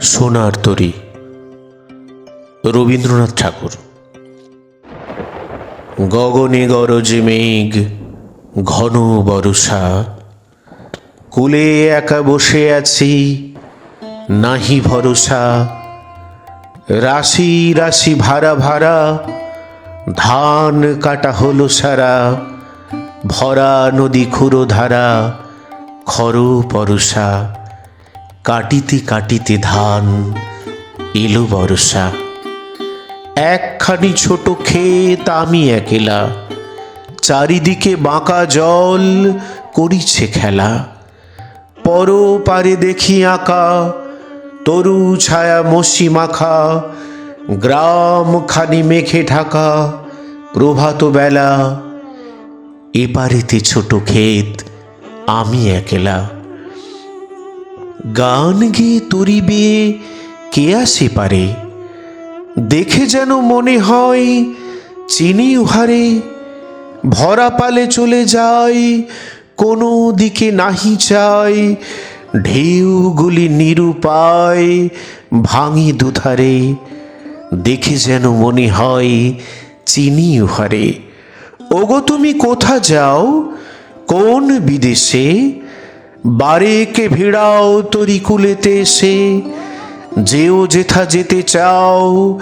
সোনার তরী, রবীন্দ্রনাথ ঠাকুর। গগনে গরজে মেঘ, ঘন বরষা, কূলে একা বসে আছি, নাহি ভরসা। রাশি রাশি ভাড়া ভাড়া, ধান কাটা হলো সারা, ভরা নদী ক্ষুরো ধারা, খর পরশা। কাটিতে কাটিতে ধান এলো বর্ষা। একখানি ছোট ক্ষেত আমি একেলা, চারিদিকে বাঁকা জল করিছে খেলা। পর পারে দেখি আঁকা, তরু ছায়া মসি মাখা, গ্রাম খানি মেঘে ঢাকা, প্রভাত বেলা। এপারেতে ছোট ক্ষেত আমি একেলা। গান গেয়ে তরি বেয়ে কে আসে পারে, দেখে যেন মনে হয় চিনি উহারে। ভরা পালে চলে যায়, কোনো দিকে নাহি চাই, ঢেউগুলি নিরুপায় ভাঙি দুধারে। দেখে যেন মনে হয় চিনি উহারে। ওগো তুমি কোথা যাও, কোন বিদেশে, বারেকে ভিড়াও তরি কুলেতে এসে। যেও যেথা যেতে চাও,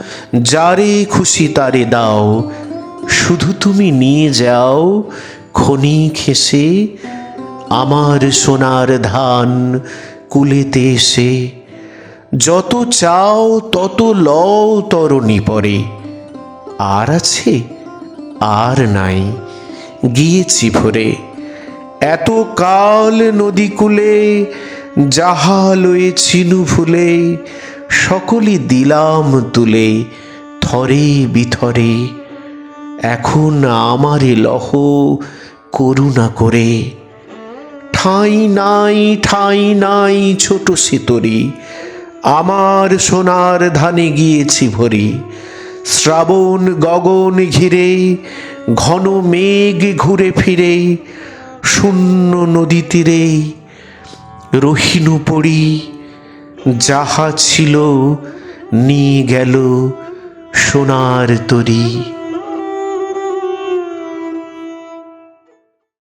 যারে খুশি তারে দাও, শুধু তুমি নিয়ে যাও ক্ষণিক হেসে, আমার সোনার ধান কুলেতে এসে। যত চাও তত লও তরণী পরে, আর আছে আর নাই গিয়েছি ভরে। এত কাল নদী কূলে যাহা লয়েছিনু ভুলে, সকলই দিলাম তুলে থরে বিথরে। এখন আমারে লহ করুণা করে। ঠাঁই নাই ঠাঁই নাই ছোট সেতরি, আমার সোনার ধানে গিয়েছি ভরি। শ্রাবণ গগন ঘিরে, ঘন মেঘ ঘুরে ফিরে, শূন্য নদী তীরে রহিনু পড়ি। যাহা ছিল নিয়ে গেল সোনার তরী।